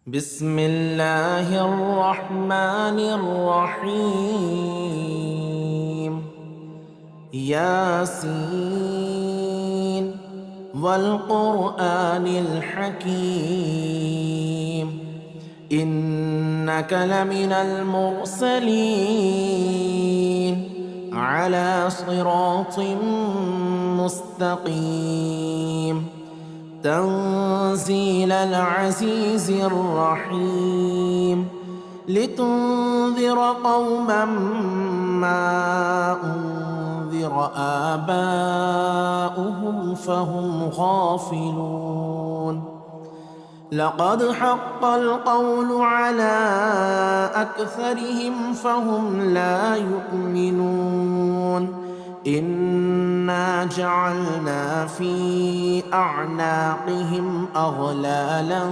بسم الله الرحمن الرحيم. ياسين والقرآن الحكيم إنك لمن المرسلين على صراط مستقيم تنزيل العزيز الرحيم لتنذر قوما ما أنذر آباؤهم فهم غافلون. لقد حق القول على أكثرهم فهم لا يؤمنون. إنا جعلنا في أعناقهم أغلالا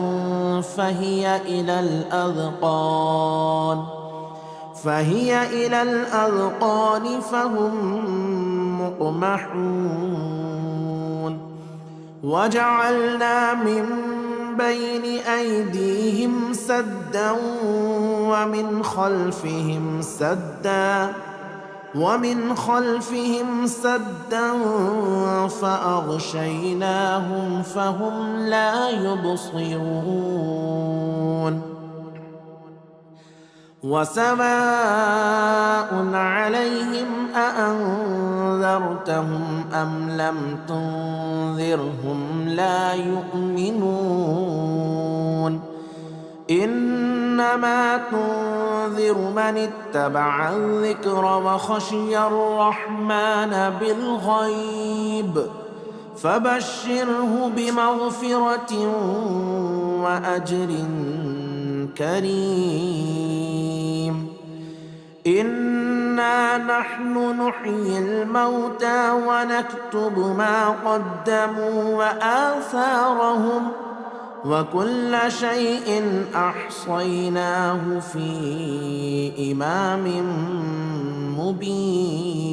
فهي إلى الأذقان فهم مقمحون. وجعلنا من بين أيديهم سدا ومن خلفهم سدا فأغشيناهم فهم لا يبصرون. وسواء عليهم أأنذرتهم أم لم تنذرهم لا يؤمنون. إنما تنذر من اتبع الذكر وخشي الرحمن بالغيب فبشره بمغفرة وأجر كريم. إنا نحن نحيي الموتى ونكتب ما قدموا وآثارهم وكل شيء أحصيناه في إمام مبين.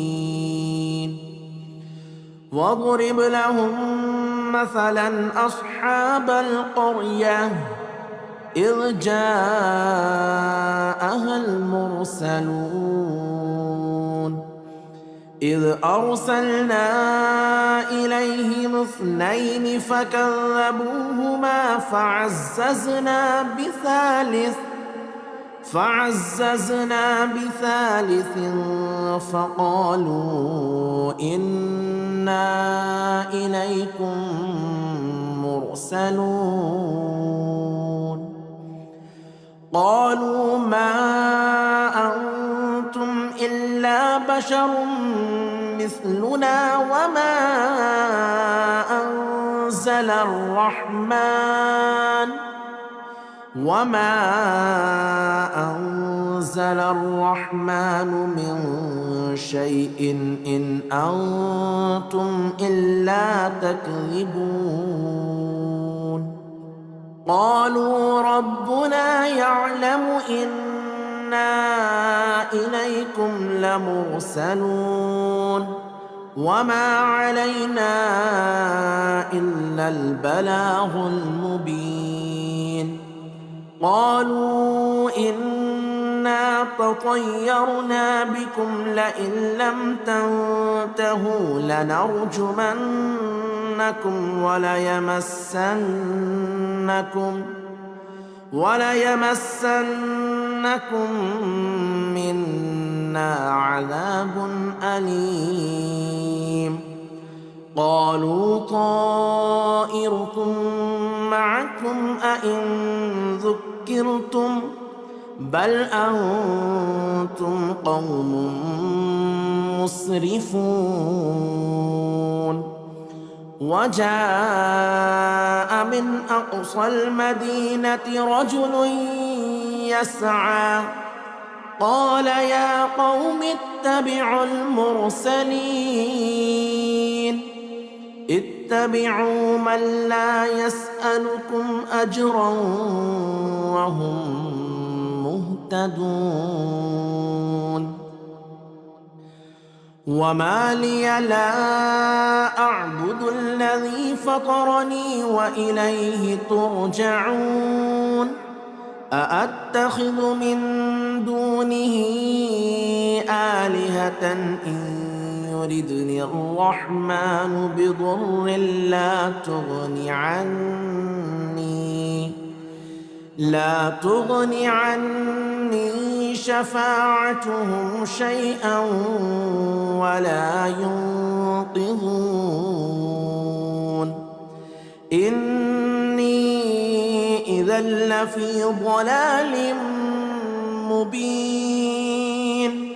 واضرب لهم مثلا أصحاب القرية إذ جاءها المرسلون إذ أرسلنا إليهم 2 فكذبوهما فعززنا بثالث فقالوا إنا إليكم مرسلون. قالوا ما أنتم إلا بشر مثلنا وما أنزل الرحمن من شيء إن أنتم إلا تكذبون. قالوا ربنا يعلم إنا إليكم لمرسلون وما علينا إلا البلاغ المبين. قالوا إنا تطيرنا بكم لئن لم تنتهوا لنرجمنكم وليمسنكم منا عذاب أليم. قالوا طائركم معكم أئن ذكرتم بل أنتم قوم مسرفون. وجاء من أقصى المدينة رجل يسعى قال يا قوم اتبعوا المرسلين اتبعوا من لا يسألكم أجرا وهم مهتدون. وما لي لا أعبد الذي فطرني وإليه ترجعون. أأتخذ من دونه آلهة إن يردني الرحمن بضر لا تغن عني شفاعتهم شيئا ولا ينقذون إني إذا لفي ضلال مبين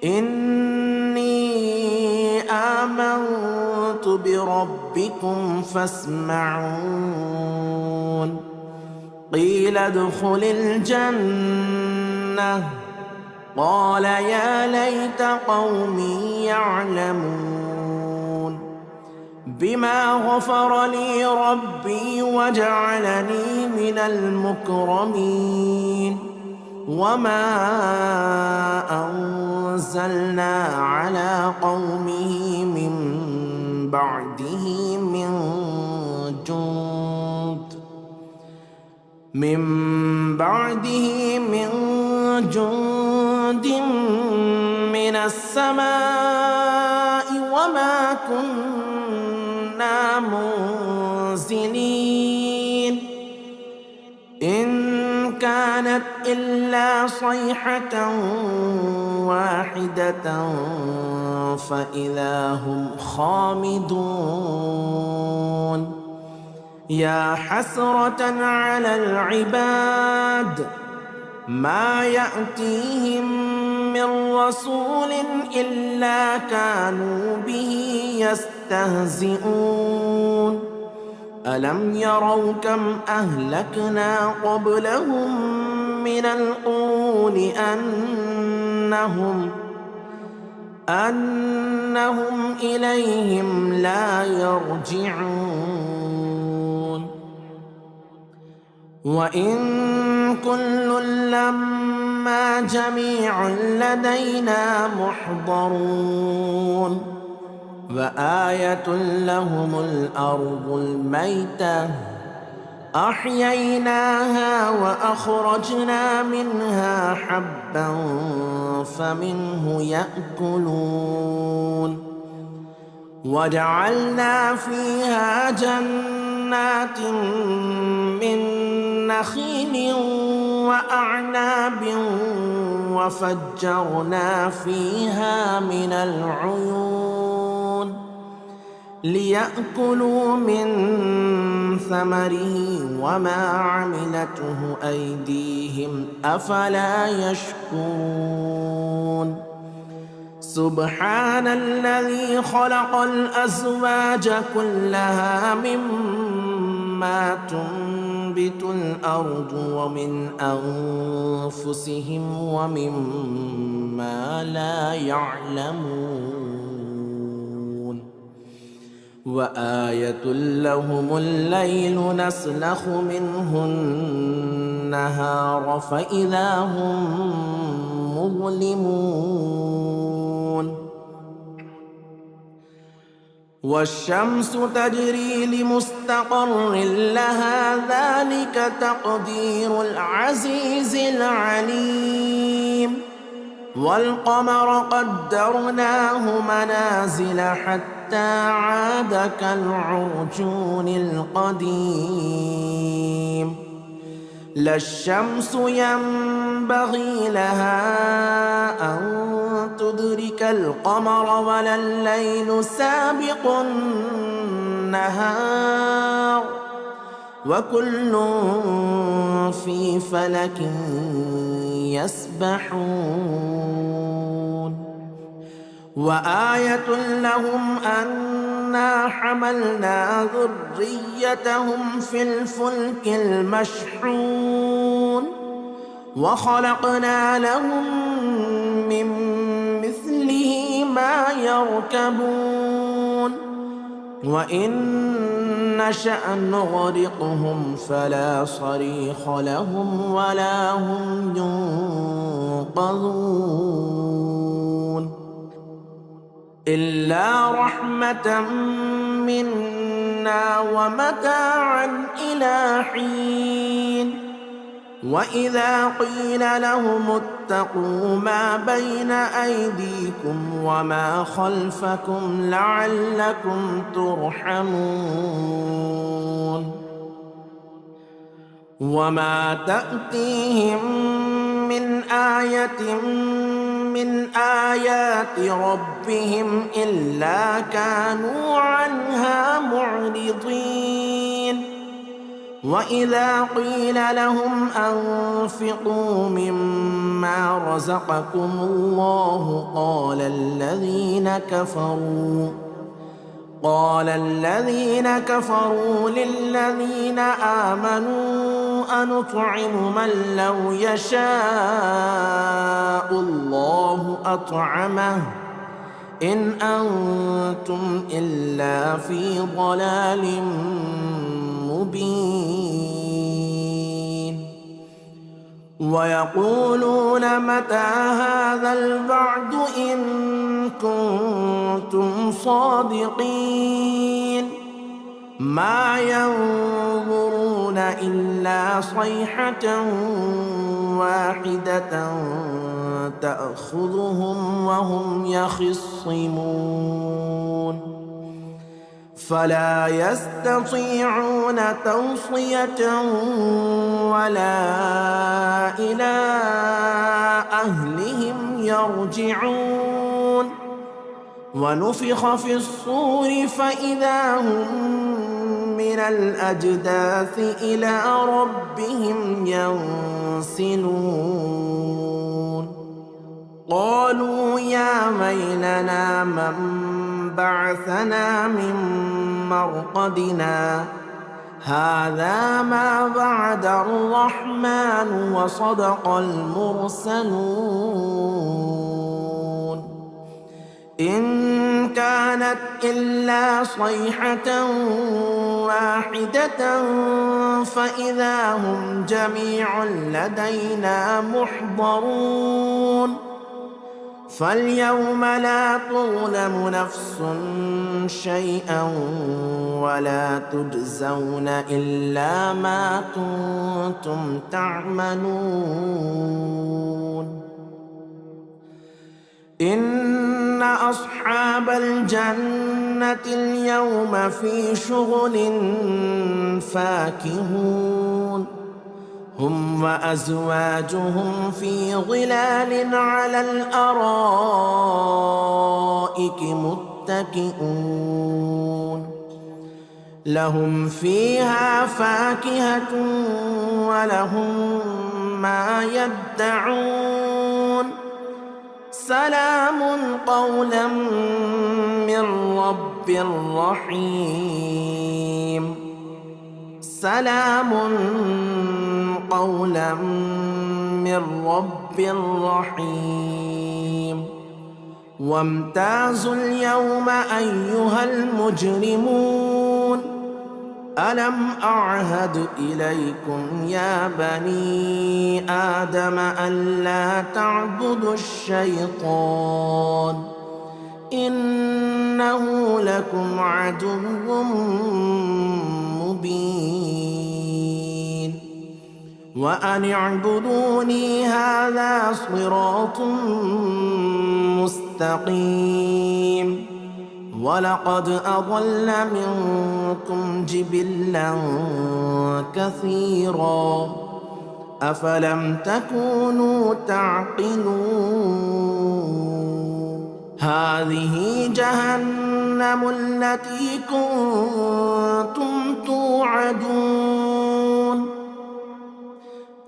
إني آمنت بربكم فاسمعون قيل ادخل الجنة قال يا ليت قومي يعلمون بما غفر لي ربي وجعلني من المكرمين وما أنزلنا على قومه من بعده من جند من السماء وما كنا منزلين إن كانت إلا صيحة واحدة فإذا هم خامدون يا حسرة على العباد ما يأتيهم من رسول إلا كانوا به يستهزئون ألم يروا كم أهلكنا قبلهم من القرون أنهم إليهم لا يرجعون وإن كل لما جميع لدينا محضرون وآية لهم الأرض الميتة أحييناها وأخرجنا منها حبا فمنه يأكلون وجعلنا فيها جنات من نخيل وأعناب وفجرنا فيها من العيون ليأكلوا من ثمره وما عملته أيديهم أفلا يشكرون سبحان الذي خلق الأزواج كلها مما تنبت الأرض ومن أنفسهم ومما لا يعلمون وآية لهم الليل نسلخ منه النهار فإذا هم مظلمون والشمس تجري لمستقر لها ذلك تقدير العزيز العليم والقمر قدرناه منازل حتى عاد كالعرجون القديم لا الشمس ينبغي لها أن تدرك القمر ولا الليل سابق النهار وكل في فلك يسبحون وآية لهم أنا حملنا ذريتهم في الفلك المشحون وخلقنا لهم من مثله ما يركبون وإن نشأ نغرقهم فلا صريخ لهم ولا هم ينقذون إلا رحمة منا ومتاعا إلى حين وإذا قيل لهم اتقوا ما بين أيديكم وما خلفكم لعلكم ترحمون وما تأتيهم من آية من آيات ربهم إلا كانوا عنها معرضين وإذا قيل لهم أنفقوا مما رزقكم الله قال الذين كفروا للذين آمنوا أنطعم من لو يشاء الله أطعمه إن أنتم إلا في ضلال مبين ويقولون متى هذا الوعد إن كنتم صادقين ما ينظرون إلا صيحة واحدة تأخذهم وهم يخصمون فلا يستطيعون توصية ولا إلى أهلهم يرجعون ونفخ في الصور فإذا هم من الأجداث إلى ربهم ينسلون قالوا يا ويلنا من بعثنا من مرقدنا هذا ما وعد الرحمن وصدق المرسلون إن كانت إلا صيحة واحدة فإذا هم جميع لدينا محضرون فاليوم لا تظلم نفس شيئا ولا تجزون إلا ما كنتم تعملون إن أصحاب الجنة اليوم في شغل فاكهون هم وأزواجهم في ظلال على الأرائك متكئون لهم فيها فاكهة ولهم ما يدعون سلام قولا من رب رحيم سلام قولا من رب رحيم وامتازوا اليوم أيها المجرمون ألم أعهد إليكم يا بني آدم ألا تعبدوا الشيطان إنه لكم عدو مبين وأن اعبدوني هذا صراط مستقيم ولقد أضل منكم جبلا كثيرا أفلم تكونوا تعقلون هذه جهنم التي كنتم توعدون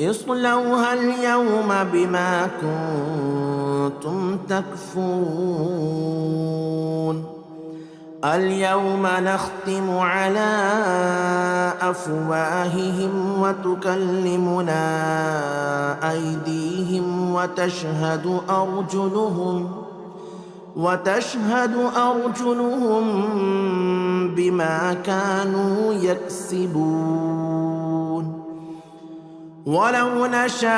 اصلوها اليوم بما كنتم تكفرون اليوم نختم على أفواههم وتكلمنا أيديهم وتشهد أرجلهم بما كانوا يكسبون ولو نشاء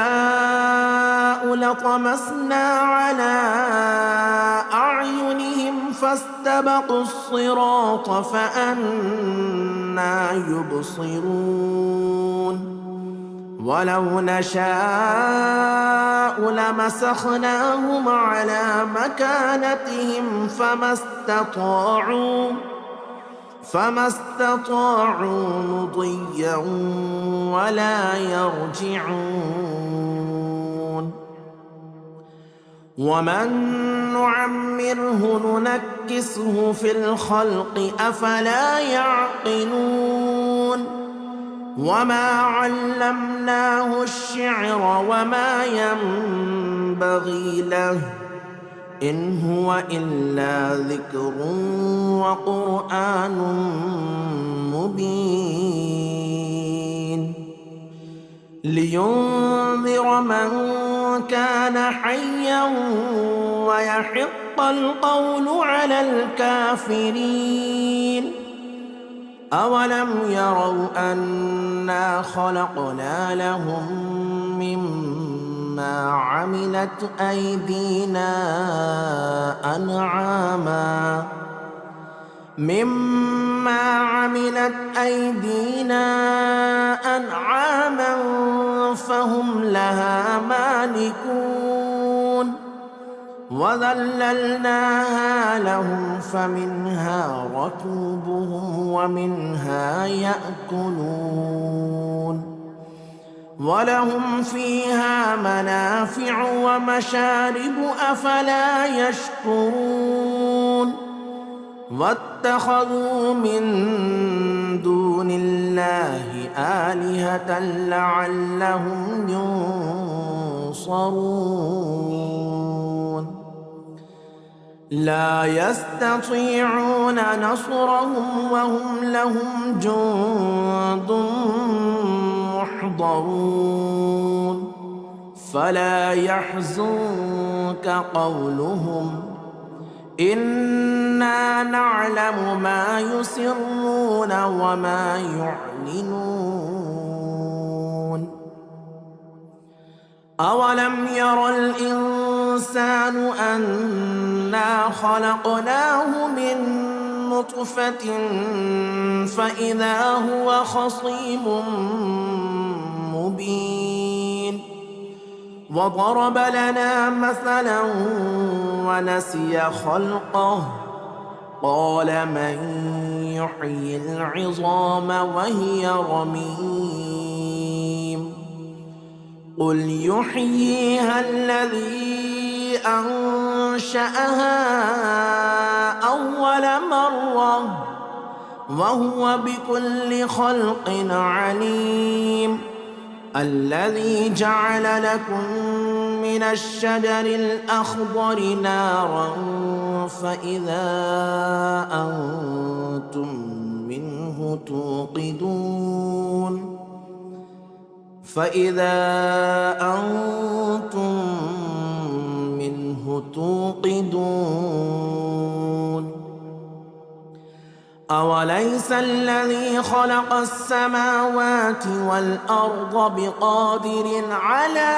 لطمسنا على أعينهم فاستبقوا الصراط فأنى يبصرون ولو نشاء لمسخناهم على مكانتهم فما استطاعوا مضيا ولا يرجعون. ومن نعمره ننكسه في الخلق أفلا يعقلون. وما علمناه الشعر وما ينبغي له إن هو إلا ذكر وقرآن مبين لينذر من كان حيا ويحق القول على الكافرين. أولم يروا أنا خلقنا لهم مما عملت أيدينا أنعاما فهم لها مالكون. وذللناها لهم فمنها ركوبهم ومنها يأكلون ولهم فيها منافع ومشارب أفلا يشكرون. واتخذوا من دون الله آلهة لعلهم ينصرون. لا يستطيعون نصرهم وهم لهم جند محضرون. فلا يحزنك قولهم إنا نعلم ما يسرون وما يعلنون. أولم ير الإنسان أنا خلقناه من نطفة فإذا هو خصيم مبين. وضرب لنا مثلا ونسي خلقه قال من يحيي العظام وهي رميم. قل يحييها الذي أنشأها أول مرة وهو بكل خلق عليم. الذي جعل لكم من الشجر الأخضر نارا فإذا أنتم منه توقدون. أوليس الذي خلق السماوات والأرض بقادر على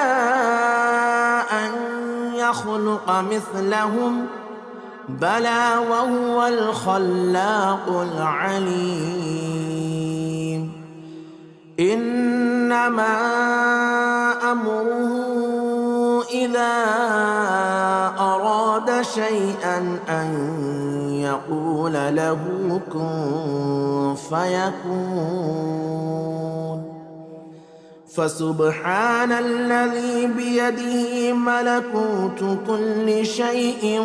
أن يخلق مثلهم بلى وهو الخلاق العليم. إنما أمره إذا أراد شيئا أن يقول له كن فيكون. فسبحان الذي بيده ملكوت كل شيء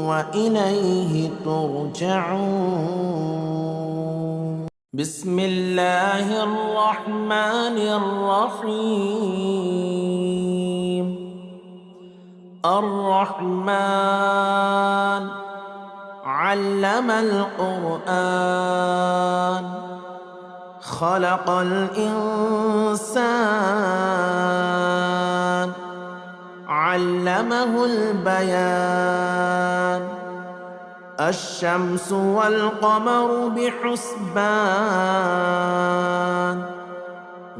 وإليه ترجعون. بسم الله الرحمن الرحيم. الرحمن علم القرآن خلق الإنسان علمه البيان. الشمس والقمر بحسبان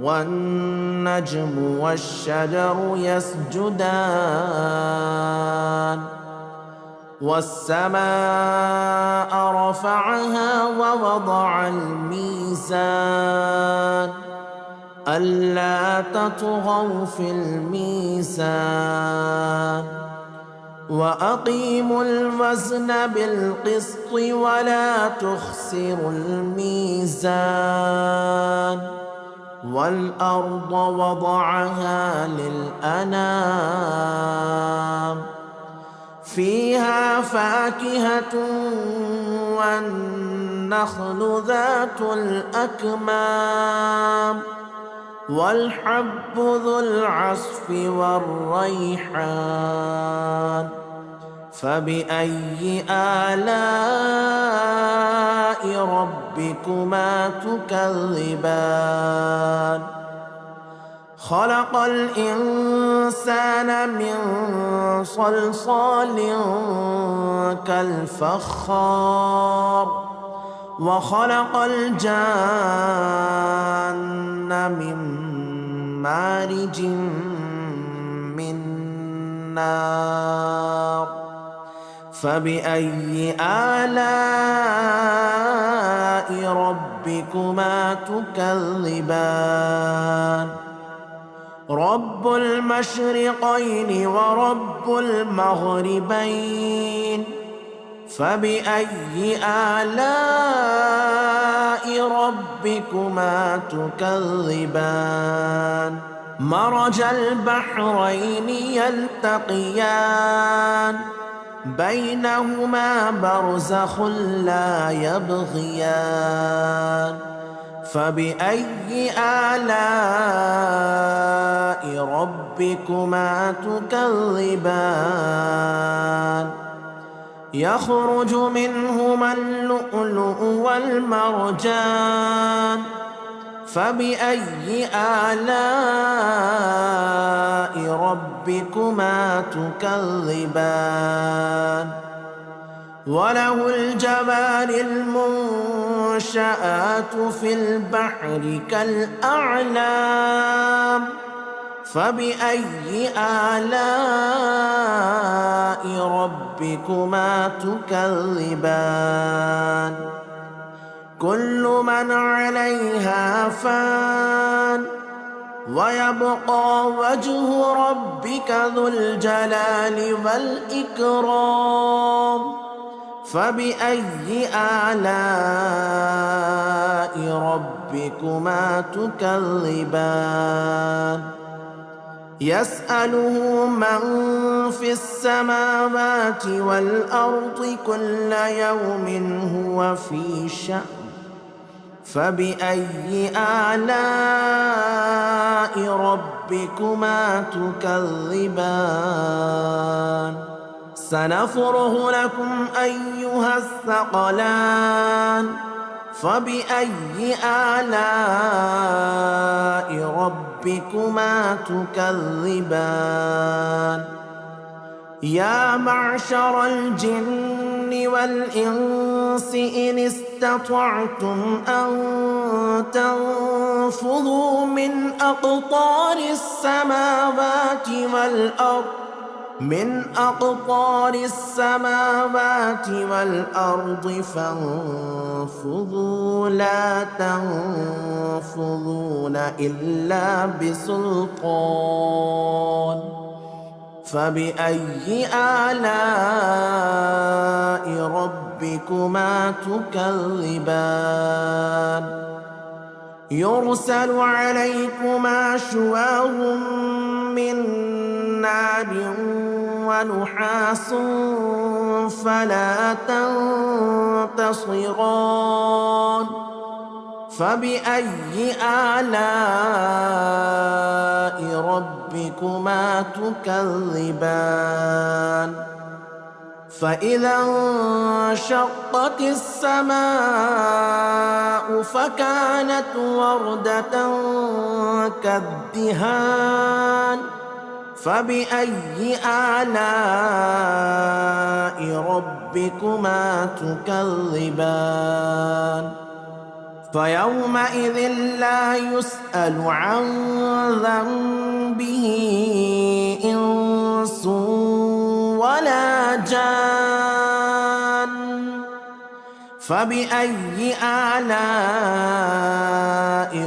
والنجم والشجر يسجدان. والسماء رفعها ووضع الميزان ألا تطغوا في الميزان وأقيموا الوزن بالقسط ولا تخسروا الميزان والأرض وضعها للأنام فيها فاكهة والنخل ذات الأكمام والحب ذو العصف والريحان فبأي آلاء ربكما تكذبان خلق الإنسان من صلصال كالفخار وخلق الجان من مارج من نار فبأي آلاء ربكما تكذبان رب المشرقين ورب المغربين فبأي آلاء ربكما تكذبان مرج البحرين يلتقيان بينهما برزخ لا يبغيان فبأي آلاء ربكما تكذبان يخرج منهما اللؤلؤ والمرجان فبأي آلاء ربكما تكذبان وله الجبال المنشآت في البحر كالأعلام فبأي آلاء ربكما تكذبان كل من عليها فان ويبقى وجه ربك ذو الجلال والإكرام فبأي آلاء ربكما تكذبان يسأله من في السماوات والأرض كل يوم هو في شأن فبأي آلاء ربكما تكذبان سنفرغ لكم أيها الثقلان فبأي آلاء ربكما تكذبان يا معشر الجن والإنس إن استطعتم أن تنفذوا من أقطار السماوات والأرض فانفذوا لا تنفذون إلا بسلطان فبأي آلاء ربكما تكذبان يرسل عليكما شواظ من نار ونحاس فلا تنتصران فبأي آلاء ربكما تكذبان فإذا انشقت السماء فكانت وردة كالدهان فبأي آلاء ربكما تكذبان فيومئذ لا يسأل عن ذنبه إنس ولا جان فبأي آلاء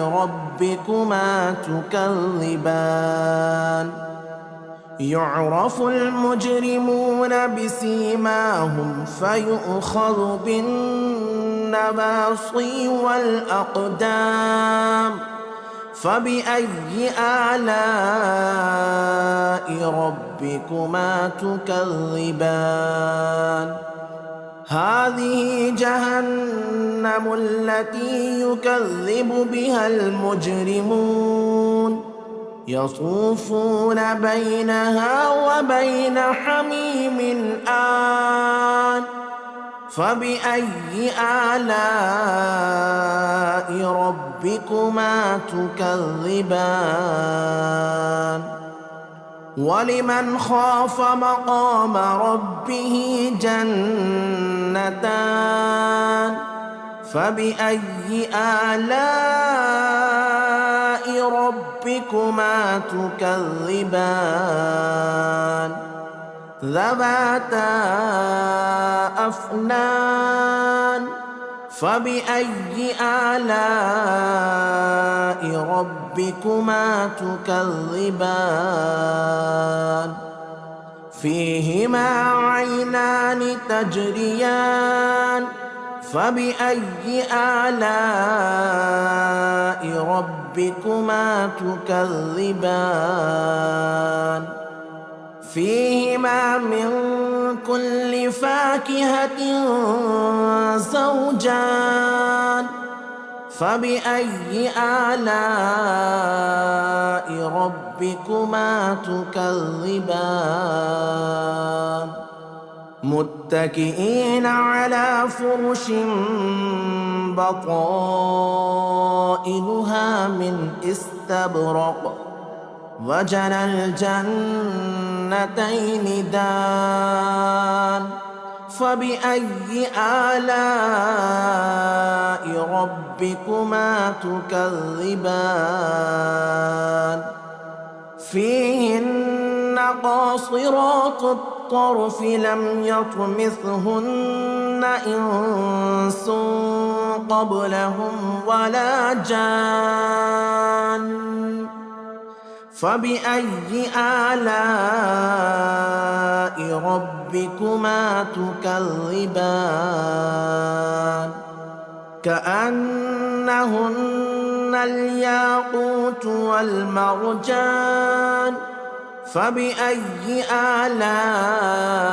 ربكما ربكما تكذبان يعرف المجرمون بسيماهم فيؤخذ بالنواصي والأقدام فبأي آلاء ربكما تكذبان هذه جهنم التي يكذب بها المجرمون يطوفون بينها وبين حميم آن فبأي آلاء ربكما تكذبان ولمن خاف مقام ربه جنتان فبأي آلاء ربكما تكذبان ذواتا أفنان فبأي آلاء ربكما تكذبان فيهما عينان تجريان فبأي آلاء ربكما تكذبان فيهما من كل فاكهة زوجان فبأي آلاء ربكما تكذبان متكئين على فرش بطائنها من استبرق وجنى الجنتين دان فبأي آلاء ربكما تكذبان فيهن قاصرات الطرف لم يطمثهن إنس قبلهم ولا جان فبأي آلاء ربكما تكذبان كأنهن الياقوت والمرجان فبأي آلاء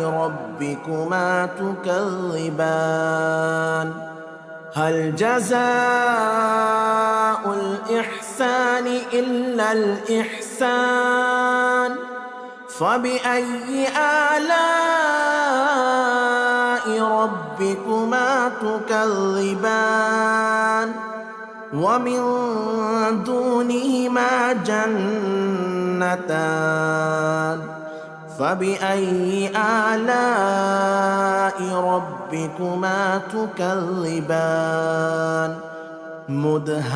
ربكما تكذبان هل جزاء الإحسان إلا الإحسان فبأي آلاء ربكما تكذبان ومن دونهما جنتان فبأي آلاء ربكما تكذبان مدهامتان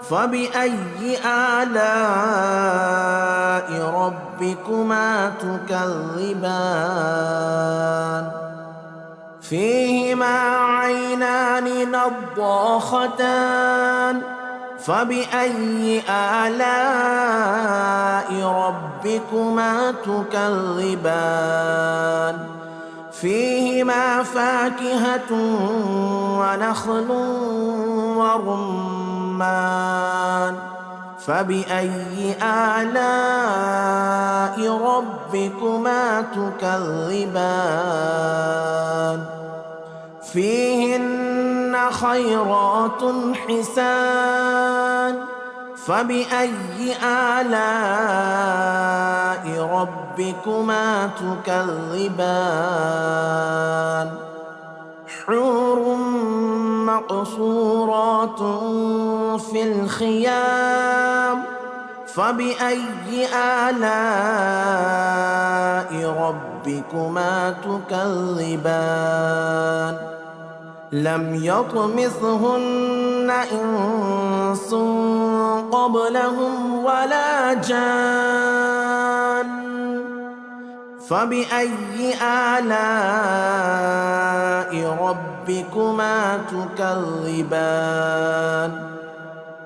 فبأي آلاء ربكما تكذبان فيهما عينان نضاختان فبأي آلاء ربكما تكذبان فيهما فاكهة ونخل ورمان فبأي آلاء ربكما تكذبان فيهن خيرات حسان فبأي آلاء ربكما تكذبان حور مقصورات في الخيام فبأي آلاء ربكما تكذبان لم يطمثهن إنس قبلهم ولا جان فبأي آلاء ربكما تكذبان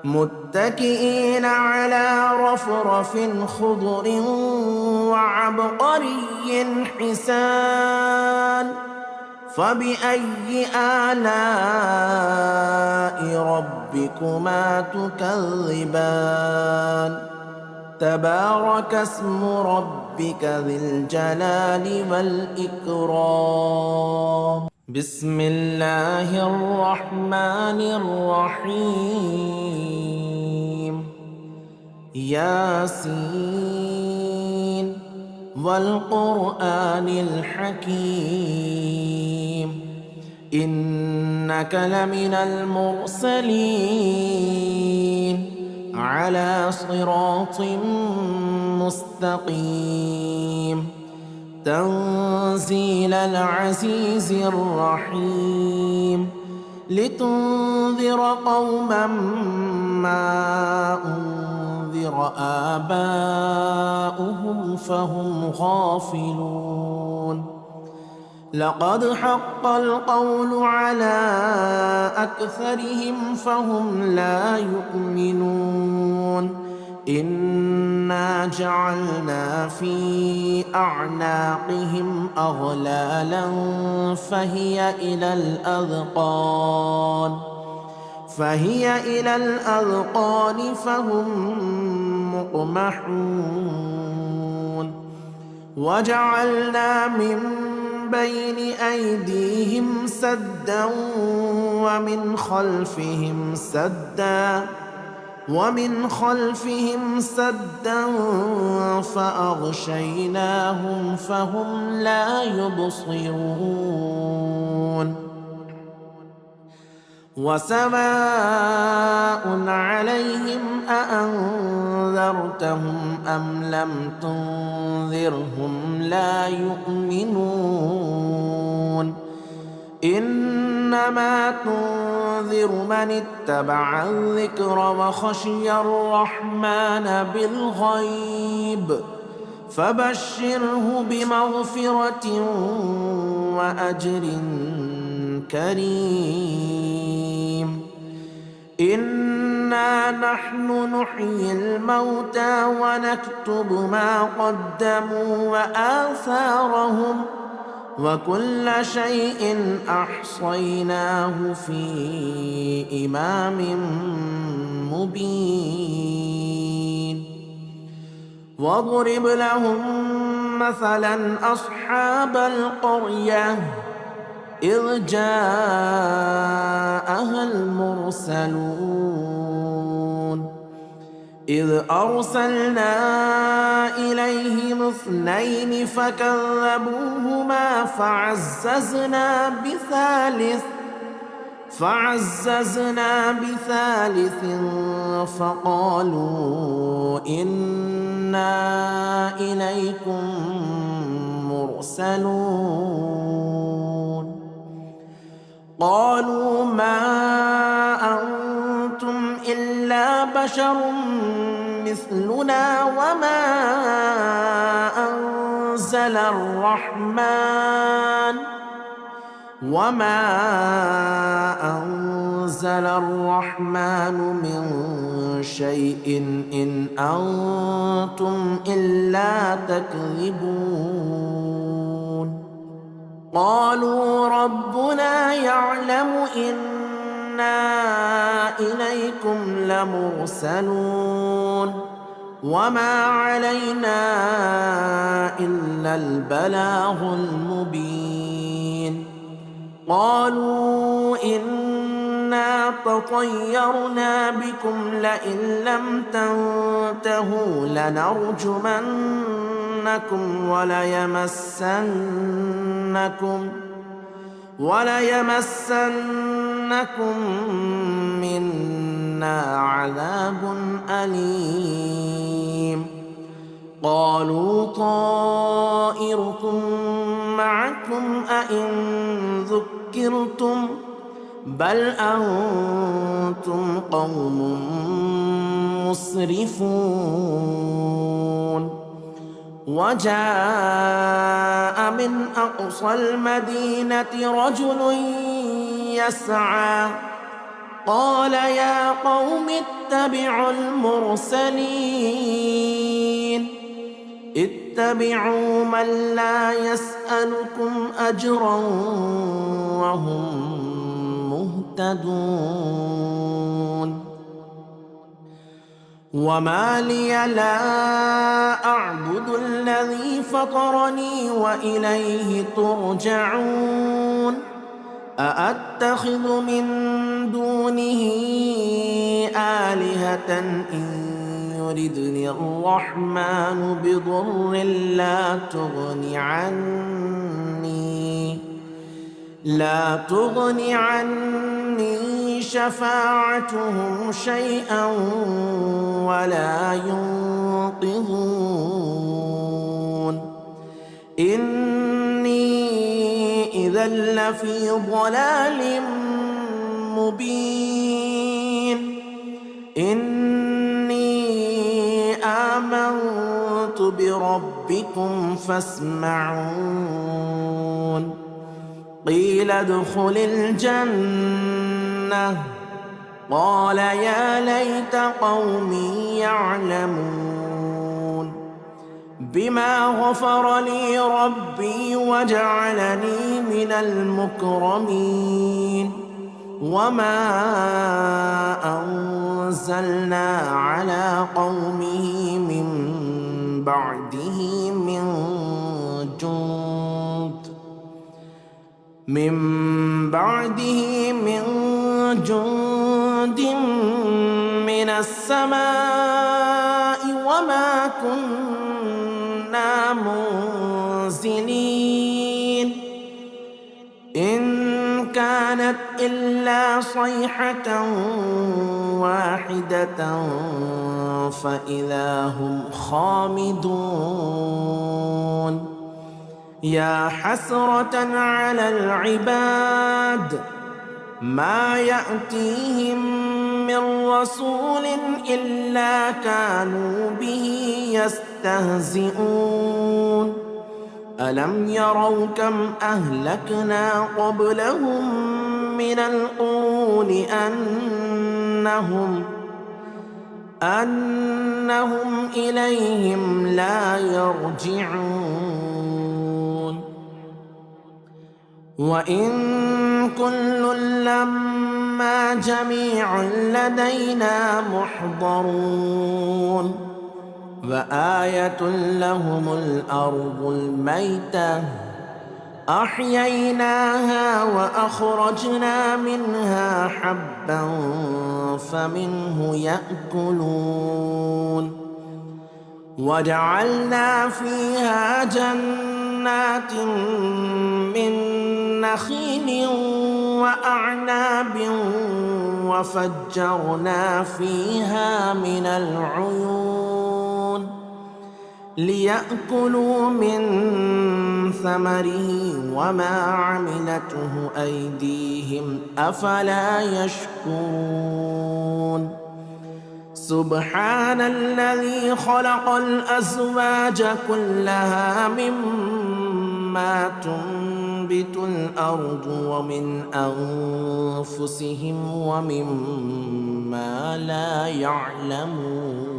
متكئين على رفرف خضر وعبقري حسان فبأي آلاء ربكما تكذبان تبارك اسم ربك ذي الجلال والإكرام بسم الله الرحمن الرحيم ياسين والقرآن الحكيم إنك لمن المرسلين على صراط مستقيم تنزيل العزيز الرحيم لتنذر قوما ما أنذر آباؤهم فهم غافلون لقد حق القول على أكثرهم فهم لا يؤمنون إنا جعلنا في أعناقهم أغلالا فهي إلى الأذقان فهم مقمحون وجعلنا من بين أيديهم سدا ومن خلفهم سدا فأغشيناهم فهم لا يبصرون وسواء عليهم أأنذرتهم أم لم تنذرهم لا يؤمنون إنما تنذر من اتبع الذكر وخشي الرحمن بالغيب فبشره بمغفرة وأجر كريم إنا نحن نحيي الموتى ونكتب ما قدموا وآثارهم وكل شيء أحصيناه في إمام مبين واضرب لهم مثلا أصحاب القرية إذ جاءها المرسلون إذ أرسلنا إليهم 2 فكذبوهما فعززنا بثالث فقالوا إنا إليكم مرسلون قالوا ما أنتم إلا بشر مثلنا وما أنزل الرحمن من شيء إن أنتم إلا تكذبون قالوا ربنا يعلم إنا إليكم لمرسلون وما علينا إلا البلاغ المبين قالوا إنا تطيرنا بكم لئن لم تنتهوا لنرجمنكم وليمسنكم منا عذاب أليم قالوا طائركم معكم أئن ذكرتم بل أنتم قوم مسرفون وجاء من أقصى المدينة رجل يسعى قال يا قوم اتبعوا المرسلين اتبعوا من لا يسألكم أجرا وهم مهتدون وما لي لا أعبد الذي فطرني وإليه ترجعون أأتخذ من دونه آلهة إن يردني الرحمن بضر لا تغني عني شفاعتهم شيئا ولا ينقذون إني إذا لفي ضلال مبين إني آمنت بربكم فاسمعون قيل ادخل الجنة قال يا ليت قومي يعلمون بما غفر لي ربي وجعلني من المكرمين وما أنزلنا على قومه من بعده من جند من السماء وما كنا منزلين إن كانت إلا صيحة واحدة فإذا هم خامدون يا حسرة على العباد ما يأتيهم من رسول إلا كانوا به يستهزئون ألم يروا كم أهلكنا قبلهم من القرون أنهم إليهم لا يرجعون وإن كل لما جميع لدينا محضرون وآية لهم الأرض الميتة أحييناها وأخرجنا منها حبا فمنه يأكلون وجعلنا فيها جنات من نخيل وأعناب وفجرنا فيها من العيون ليأكلوا من ثمره وما عملته أيديهم أفلا يشكرون سبحان الذي خلق الأزواج كلها مما تنبت الأرض ومن أنفسهم ومما لا يعلمون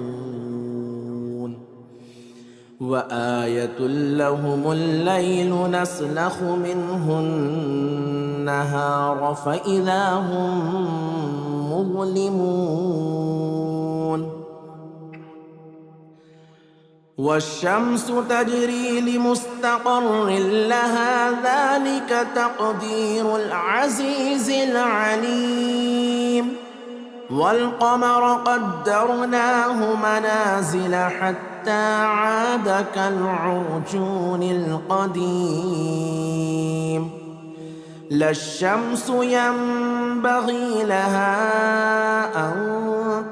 وآية لهم الليل نسلخ منه النهار فإذا هم مظلمون والشمس تجري لمستقر لها ذلك تقدير العزيز العليم والقمر قدرناه منازل حتى عاد كالعرجون القديم لا الشمس ينبغي لها أن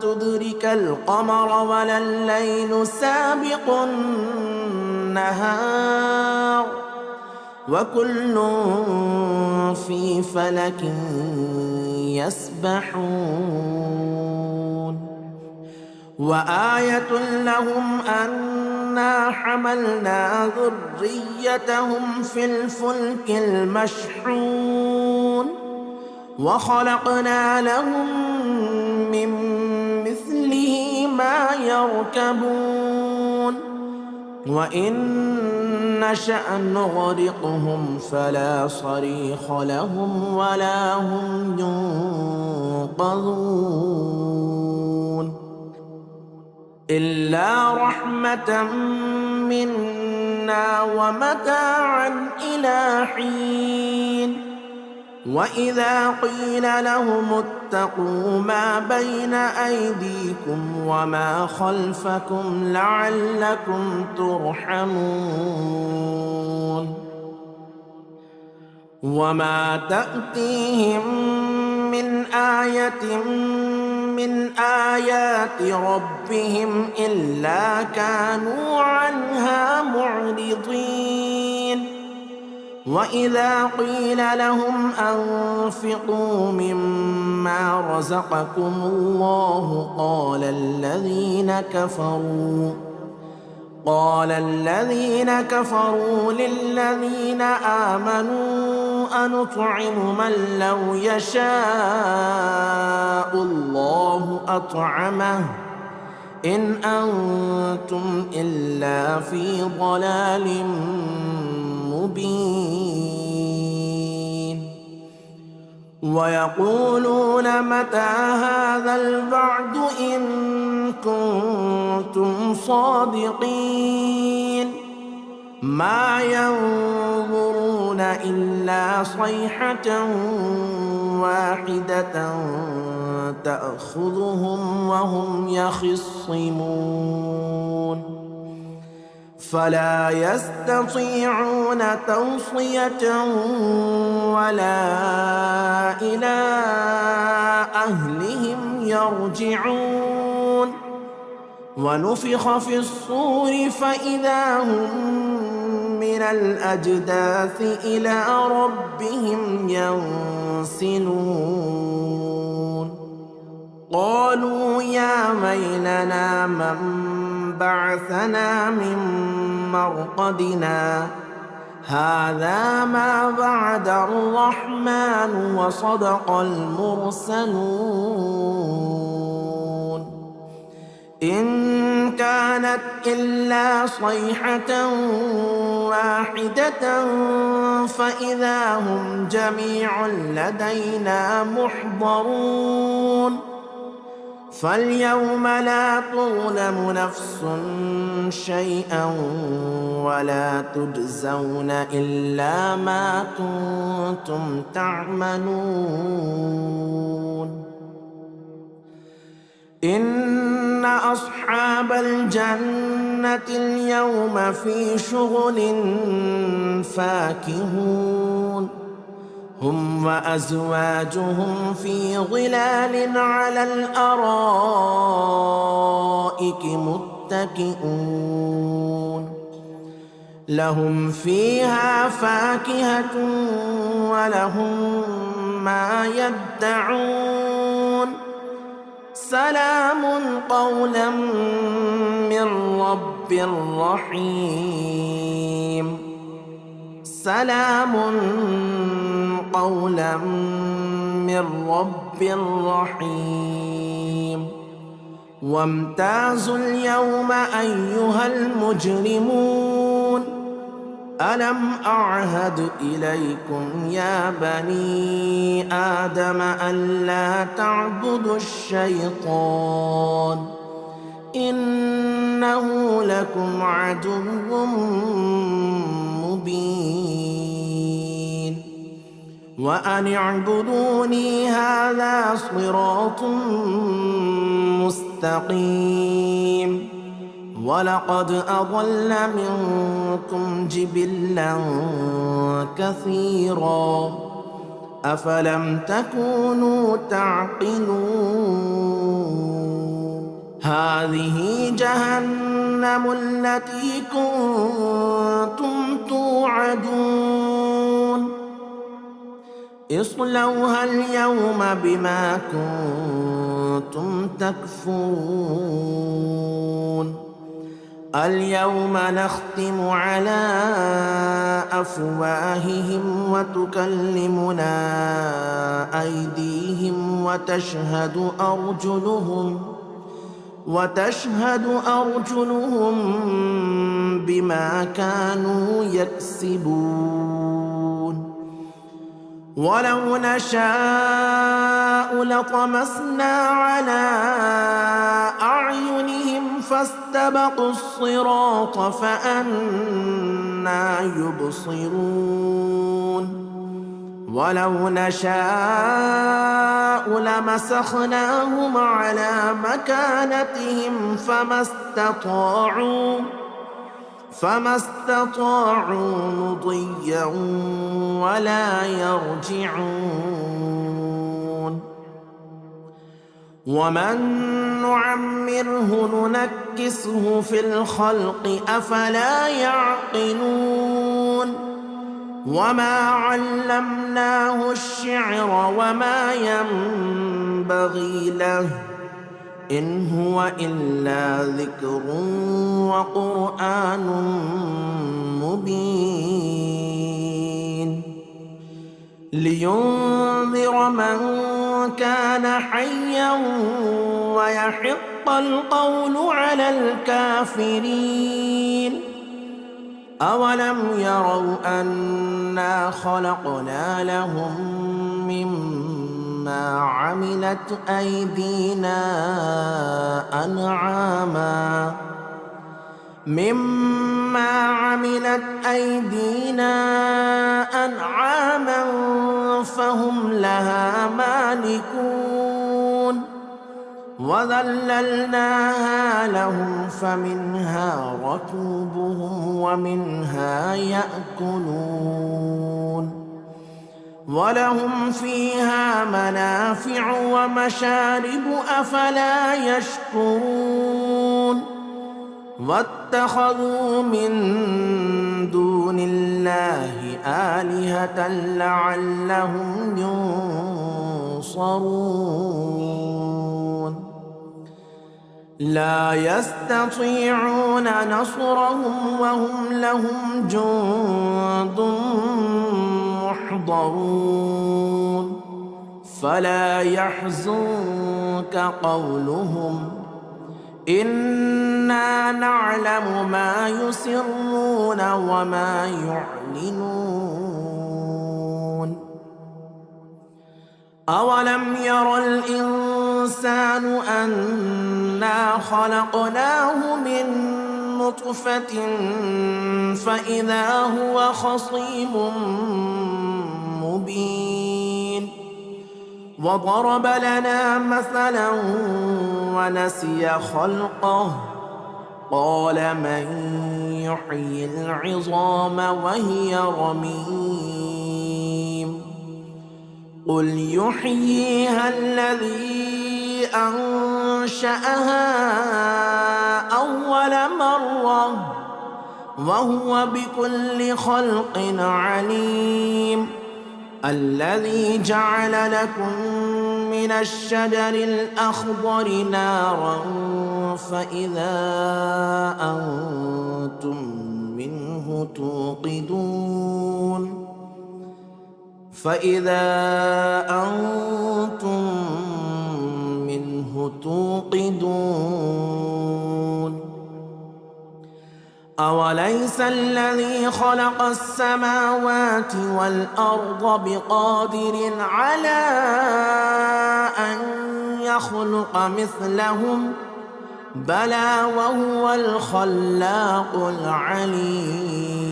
تدرك القمر ولا الليل سابق النهار وكل في فلك يسبحون وآية لهم أن أنا حملنا ذريتهم في الفلك المشحون وخلقنا لهم من مثله ما يركبون وإن نشأ نغرقهم فلا صريخ لهم ولا هم ينقذون إلا رحمة منا ومتاعا إلى حين وإذا قيل لهم اتقوا ما بين أيديكم وما خلفكم لعلكم ترحمون وما تأتيهم من آية من آيات ربهم إلا كانوا عنها معرضين وإذا قيل لهم أنفقوا مما رزقكم الله قال الذين كفروا للذين آمنوا أنطعم من لو يشاء الله أطعمه إن أنتم إلا في ضلال مبين ويقولون متى هذا الوعد إن كنتم صادقين ما ينظرون إلا صيحة واحدة تأخذهم وهم يخصمون فلا يستطيعون توصية ولا إلى أهلهم يرجعون ونفخ في الصور فإذا هم من الأجداث إلى ربهم ينسلون قالوا يا ويلنا من بعثنا من مرقدنا هذا ما وعد الرحمن وصدق المرسلون إن كانت إلا صيحة واحدة فإذا هم جميع لدينا محضرون فاليوم لا تظلم نفس شيئا ولا تجزون إلا ما كنتم تعملون إن أصحاب الجنة اليوم في شغل فاكهون هم وأزواجهم في ظلال على الأرائك متكئون لهم فيها فاكهة ولهم ما يدعون سلام قولا من رب رحيم سلام قولا من رب رحيم وامتازوا اليوم أيها المجرمون ألم أعهد إليكم يا بني آدم ألا تعبدوا الشيطان إنه لكم عدو مبين وأن اعبدوني هذا صراط مستقيم ولقد أضل منكم جبلا كثيرا أفلم تكونوا تعقلون هذه جهنم التي كنتم توعدون اصلوها اليوم بما كنتم تكفرون اليوم نختم على أفواههم وتكلمنا أيديهم وتشهد أرجلهم بما كانوا يكسبون ولو نشاء لطمسنا على أعينهم فاستبقوا الصراط فأنى يبصرون ولو نشاء لمسخناهم على مكانتهم فما استطاعوا مضيا ولا يرجعون ومن نعمره ننكسه في الخلق أفلا يعقلون وما علمناه الشعر وما ينبغي له إن هو إلا ذكر وقرآن مبين لينذر من كان حيا ويحق القول على الكافرين أولم يروا أنا خلقنا لهم مما عملت أيدينا أنعاما فهم لها مالكون وذللناها لهم فمنها ركوبهم ومنها يأكلون ولهم فيها منافع ومشارب أفلا يشكرون واتخذوا من دون الله آلهة لعلهم ينصرون لا يستطيعون نصرهم وهم لهم جند محضرون فلا يحزنك قولهم إنا نعلم ما يسرون وما يعلنون أولم ير الإنسان أنا خلقناه من نطفة فإذا هو خصيم مبين وضرب لنا مثلا ونسي خلقه قال من يحيي العظام وهي رميم قل يحييها الذي أنشأها أول مرة وهو بكل خلق عليم الذي جعل لكم من الشجر الأخضر نارا فإذا أنتم منه توقدون أوليس الذي خلق السماوات والأرض بقادر على أن يخلق مثلهم بلى وهو الخلاق العليم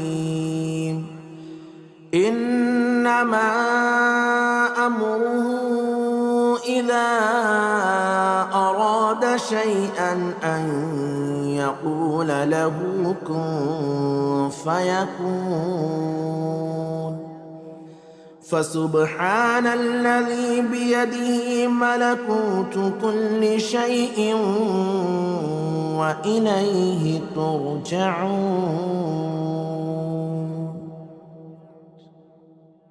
إنما أمره إذا أراد شيئا أن يقول له كن فيكون فسبحان الذي بيده ملكوت كل شيء وإليه ترجعون.